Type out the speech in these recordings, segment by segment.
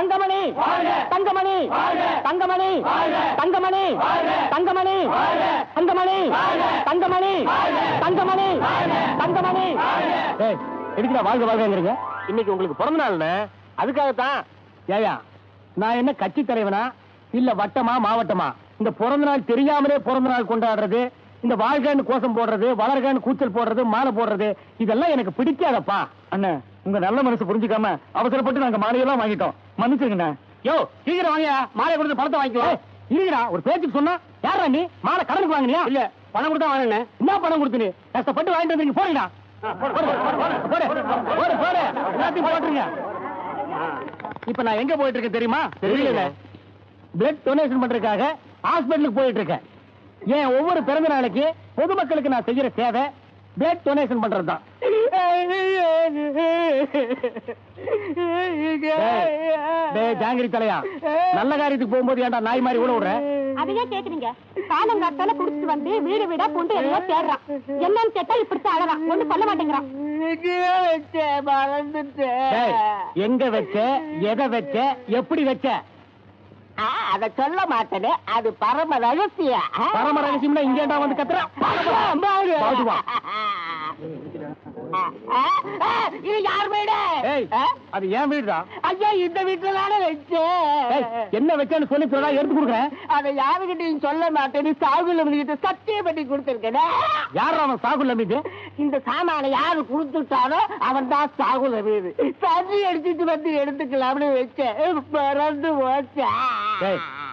தங்கமணி தங்கமணி தங்கமணி தங்கமணி தங்கமணி தங்கமணி தங்கமணி தங்கமணி தங்கமணி. எதுக்குடா வாழ்க வாழ்கிறீங்க? இன்னைக்கு உங்களுக்கு பிறந்த நாள், அதுக்காகத்தான். ஏயா, நான் என்ன கட்சி தலைவனா இல்ல வட்டமா மாவட்டமா? இந்த பிறந்த நாள் தெரியாமலே பிறந்த நாள் கொண்டாடுறது, இந்த வாழ்கைன்னு கோஷம் போடுறது, வளர்கன்னு கூச்சல் போடுறது, மாலை போடுறது, இதெல்லாம் எனக்கு பிடிக்காதப்பா. அண்ணன், உங்க நல்ல மனசு புரிஞ்சுக்காம அவசரப்பட்டு நாங்க மாலையெல்லாம் வாங்கிட்டோம், மன்னிச்சிருங்க. யோ, சீக்கிரம் வாங்கியா, மாலை கொடுத்து பணத்தை வாங்கிக்கலாம். இல்லையா, ஒரு பேச்சுக்கு சொன்னா யாரா நீ? மாலை கடனுக்கு வாங்கினியா? இல்ல, பணம் கொடுத்தா வாங்கினேன். என்ன பணம் கொடுத்து நீ கஷ்டப்பட்டு வாங்கிட்டு வந்தீங்க? போறீங்களா? எல்லாத்தையும் போட்டுருங்க. இப்ப நான் எங்க போயிட்டு இருக்கேன் தெரியுமா? தெரியல. பிளட் டொனேஷன் பண்றதுக்காக ஹாஸ்பிட்டலுக்கு போயிட்டு இருக்கேன். ஏன் ஒவ்வொரு பிறந்த நாளைக்கு பொதுமக்களுக்கு நான் செய்யற சேவை பிளட் டொனேஷன் பண்றதுதான். ஜாங்கிரி தலையா, நல்ல காரியத்துக்கு போகும்போது ஏன்டா நாய் மாதிரி கூட விடுற? அதையே கேக்குறீங்க. காலங்காத்தால குடிச்சிட்டு வந்து வீடு வீடா கொண்டு எதையோ தேடுறான். என்னன்னு கேட்டா இப்படித்தான் அழகான், ஒண்ணு சொல்ல மாட்டேங்கிறான். எங்க வச்ச, எதை வச்ச, எப்படி வச்ச? அத சொல்ல மாட்டேனே, அது பரம ரகசியம். பரம ரகசியம்னா இங்கேண்டா வந்து கத்துற? இது யார் வீடு? அது என் வீடுடா. ஐயா, இந்த வீட்டுல தானே வச்சேன். என்ன வச்சேன்னு சொல்லி எடுத்து கொடுக்குறேன். அதை யாருகிட்டையும் சொல்ல மாட்டேன்னு சாகுல் கிட்ட சத்தியம் பண்ணி கொடுத்திருக்கேன். யார் அவன் சாகுல் அமீது? இந்த சாமான யாரு கொடுத்துட்டானோ அவன் தான் சாகுல் அமீது. தண்ணி அடிச்சுட்டு வந்து எடுத்துக்கலாம்னு வச்சேன், மறந்து போச்சேன்.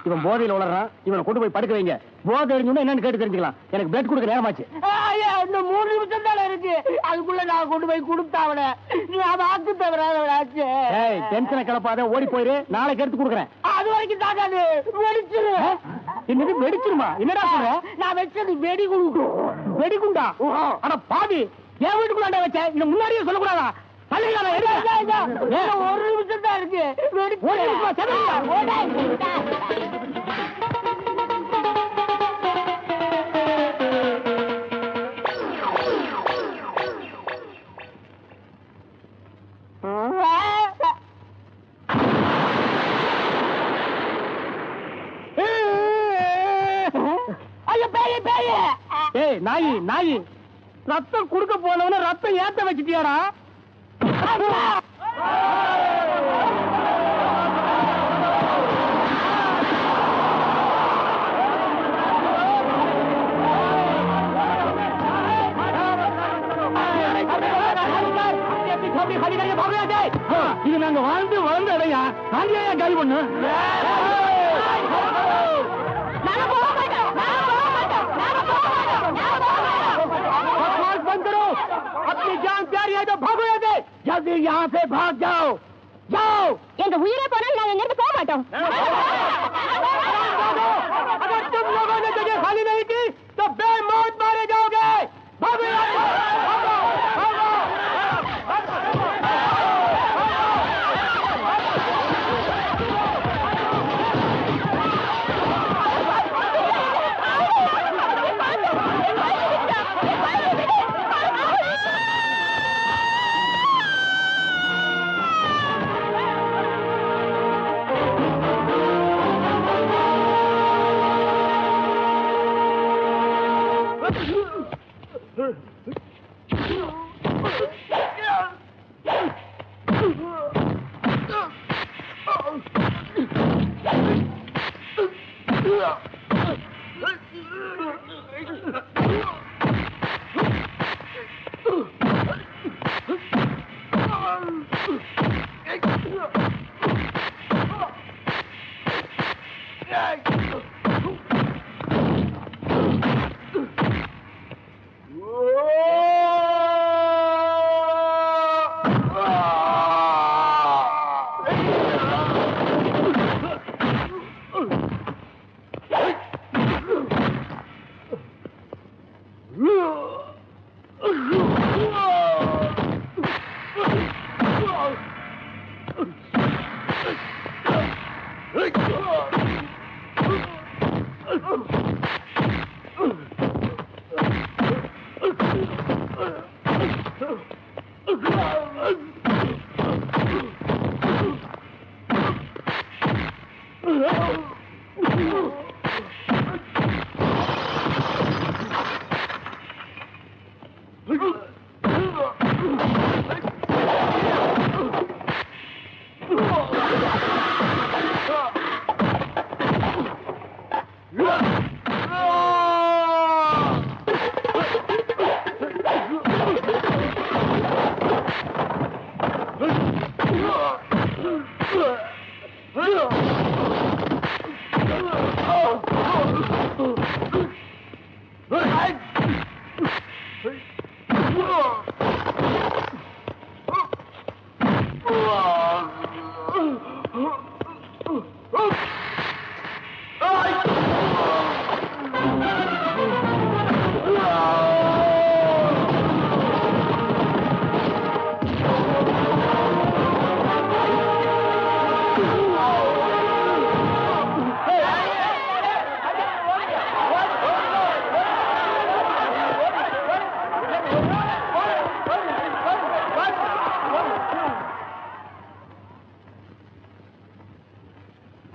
இவன் போதையில் உளறான், இவனை கொண்டு போய் படுக்க வைங்க. போதை எரிஞ்சு என்னன்னு கேட்டு தெரிஞ்சுக்கலாம். எனக்கு பிளட் கொடுக்க நேரமாச்சு. இன்னும் 3 நிமிஷம் தானே இருக்கு, அதுக்குள்ள நான் கொண்டு போய் கொடுத்தாவன. நான் வாக்கு தவறாச்சு. டென்ஷனை கிளப்பாத, ஓடி போயிரு. நாளைக்கு எடுத்து கொடுக்குறேன். அது வரைக்கும் தாக்காது, வெடிச்சிரு. என்னது வெடிச்சிருமா? என்னடா சொல்ற? நான் வச்சது வெடிகுண்டு. வெடிகுண்டா? ஆனா பாதி என் வீட்டுக்குள்ளாண்ட வச்ச. இது முன்னாடியே சொல்லக்கூடாதா? ஒரு நிமிஷம் தான் இருக்கு. நாயி நாயி, ரத்தம் குடுக்க போனவன ரத்தம் ஏத்த வச்சுட்டியாடா? இது நாங்க வாழ்ந்து வளர்ந்த இடையா, நாங்க காலி பண்ணு. अपनी जान प्यारी है तो भागो यहाँ से, जल्दी यहाँ से भाग जाओ, जाओ. எங்க உயிரை போனால் நாங்க எங்க போக மாட்டோம். अगर तुम लोगों ने जगह खाली नहीं की तो बेमौत मारे जाओगे. भागो यहाँ से, भागो, भागो.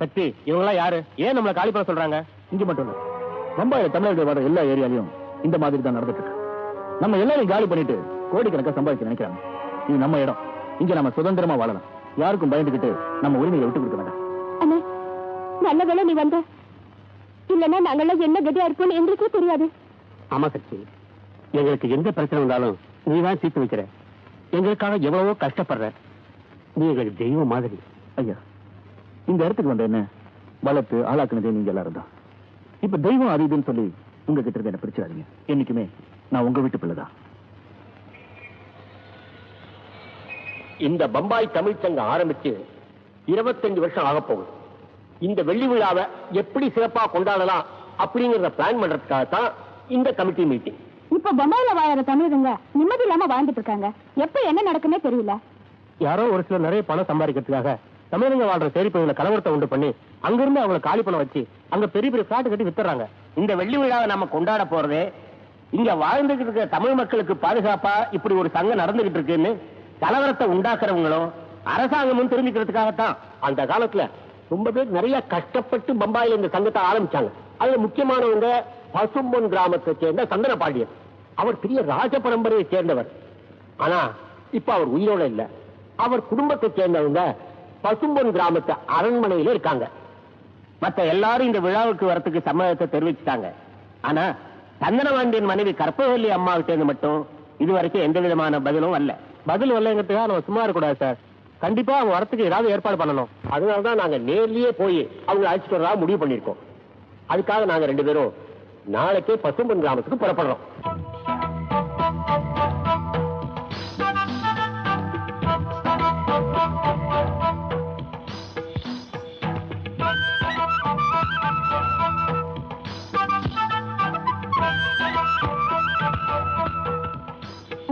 சக்தி இவங்கெல்லாம் யாரு? ஏன் நம்மள காலி பண்ண சொல்றாங்க? இங்க மட்டும் இல்ல, பம்பாயில தமிழர்கள் வர எல்லா ஏரியாலையும் இந்த மாதிரி தான் நடந்துட்டு இருக்கு. நம்ம எல்லாரையும் காலி பண்ணிட்டு கோடிக்கணக்கா சம்பாதிக்க நினைக்கிறாங்க. இது நம்ம இடம், இங்க நம்ம சுதந்திரமா வாழலாம். யாருக்கும் பயந்துகிட்டு நம்ம உரிமையை விட்டு கொடுக்க வேண்டாம். அண்ணே, நல்ல வேளை நீ வந்த, இல்லன்னா நாங்கெல்லாம் என்ன கதியா இருப்போம்னு எங்களுக்கே தெரியாது. ஆமா சக்தி, எங்களுக்கு எந்த பிரச்சனை வந்தாலும் நீதான் தீர்த்து வைக்கிற. எங்களுக்காக எவ்வளவோ கஷ்டப்படுற. நீ எங்களுக்கு தெய்வம் மாதிரி. ஐயா, இந்த இடத்துக்கு வந்த என்ன வளர்த்து ஆளாக்குனதே நீங்க எல்லாரும் தான். இப்ப தெய்வம் அது இதுன்னு சொல்லி உங்ககிட்ட இருந்து என்ன பிரிச்சாதீங்க. என்னைக்குமே நான் உங்க வீட்டு பிள்ளைதான். இந்த பம்பாய் தமிழ்ச்சங்கம் ஆரம்பிச்சு 25 வருஷம் ஆக போகுது. இந்த வெள்ளி விழாவை எப்படி சிறப்பா கொண்டாடலாம் அப்படிங்கறத பிளான் பண்றதுக்காகத்தான் இந்த கமிட்டி மீட்டிங். இப்ப பம்பாயில வாழற தமிழங்க நிம்மதி இல்லாம வாழ்ந்துட்டு இருக்காங்க. எப்ப என்ன நடக்குன்னே தெரியல. யாரோ ஒரு சிலர் நிறைய பணம் சம்பாதிக்கிறதுக்காக தமிழங்க வாழ்ற சேரி பகுதியில கலவரத்தை உண்டு பண்ணி அங்கிருந்து அவங்களை காலி பண்ண வச்சு அங்க பெரிய பெரிய பிளாட் கட்டி வித்துறாங்க. இந்த வெள்ளி விழாவை நம்ம கொண்டாட போறதே இங்க வாழ்ந்துகிட்டு இருக்க தமிழ் மக்களுக்கு பாதுகாப்பா இப்படி ஒரு சங்கம் நடந்துகிட்டு இருக்குன்னு கலவரத்தை உண்டாக்குறவங்களும் அரசாங்கமும் தெரிஞ்சுக்கிறதுக்காகத்தான். அந்த காலத்துல ரொம்ப பேர் நிறைய கஷ்டப்பட்டு பம்பாயில இந்த சங்கத்தை ஆரம்பிச்சாங்க. அதுல முக்கியமானவங்க பசும்பொன் கிராமத்தை சேர்ந்த சந்தன பாண்டியன். அவர் பெரிய ராஜ பரம்பரையை சேர்ந்தவர். ஆனா இப்ப அவர் உயிரோட இல்ல. அவர் குடும்பத்தை சேர்ந்தவங்க பசும்பொன் கிராமத்து அரண்மனையில இருக்காங்க. மத்த எல்லாரும் இந்த விழாவுக்கு வரத்துக்கு சம்மதத்தை தெரிவிச்சுட்டாங்க. ஆனா சந்தனபாண்டியன் மனைவி கற்பகவல்லி அம்மாவிட்ட இருந்து மட்டும் இதுவரைக்கும் எந்த விதமான பதிலும் வரல. பதில் வரலங்கிறதுக்காக நம்ம சும்மா இருக்கக்கூடாது சார். கண்டிப்பா அவங்க வரத்துக்கு ஏதாவது ஏற்பாடு பண்ணணும். அதனாலதான் நாங்க நேர்லயே போய் அவங்க அழைச்சிட்டு வரதா முடிவு பண்ணிருக்கோம். அதுக்காக நாங்க 2 பேரும் நாளைக்கே பசும்பொன் கிராமத்துக்கு புறப்படுறோம்.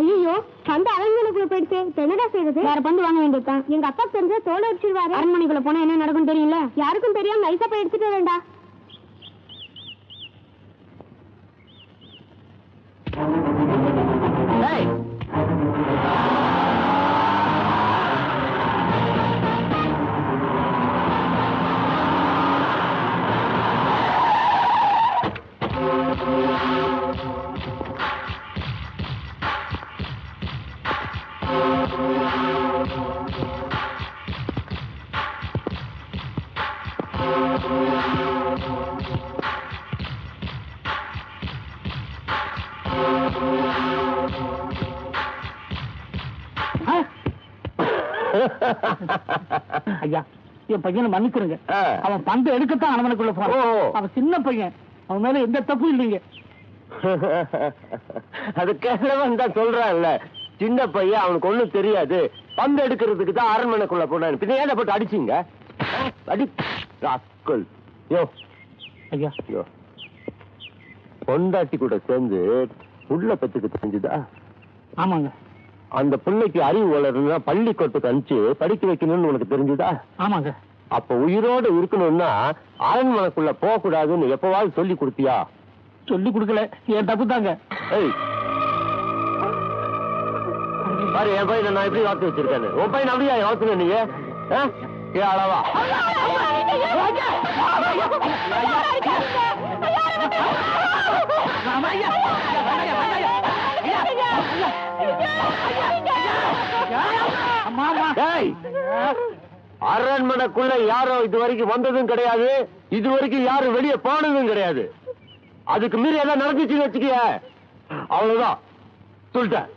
ஐயோ, அந்த அரண்மனைக்குள்ள போயிடுச்சு. என்னடா செய்யறது? வேற பந்து வாங்க வேண்டியதுதான். எங்க அப்பா தெரிஞ்ச தோலை அடிச்சிருவாரு. அரண்மனைக்குள்ள போனா என்ன நடக்கும் தெரியல. யாருக்கும் தெரியாம நைசா போய் எடுத்துட்டு வேண்டா. ஐயா, என் பையனை மன்னிச்சிருங்க. அவன் பந்து எடுக்கத்தான் அரண்மனைக்குள்ள போறான். அவன் சின்ன பையன், அவன் மேல எந்த தப்பும் இல்லைங்க. அது கேளவன் தான் சொல்றான்ல, சின்ன பையன், அவனுக்கு ஒண்ணும் தெரியாது. பந்து எடுக்கிறதுக்கு தான் அரண்மனைக்குள்ள போனான். பின்ன ஏன் போட்டு அடிச்சீங்க? அடி ராஸ்கல். யோ ஐயா, யோ, பொண்டாட்டி கூட சேர்ந்து புள்ள பெற்றுக்கு தெரிஞ்சுதா? ஆமாங்க. அந்த பிள்ளைக்கு அறிவு வளருன்னா பள்ளிக்கூடத்துக்கு அனுப்பிச்சு படிக்க வைக்கணும்னு உனக்கு தெரிஞ்சுதா? ஆமாங்க. அப்ப உயிரோடு இருக்கணும்னா அரண்மனைக்குள்ள போக கூடாதுன்னு எப்பவாவது சொல்லி கொடுத்தியா? சொல்லி கொடுக்கல, என் தப்பு தாங்க. பாரு, என் பையனை நான் எப்படி வளர்த்து வச்சிருக்கேன்னு. உன் பையன் அப்படியா வளர்த்துன நீங்க? ஏ அளவா அரண்மனைக்குள்ள யாரோ இதுவரைக்கும் வந்ததும் கிடையாது, இதுவரைக்கும் யாரும் வெளியே போனதும் கிடையாது. அதுக்கு மீறி எல்லாம் நடந்துச்சுன்னு வச்சுக்கிய, அவ்வளவுதான் சொல்லிட்டேன்.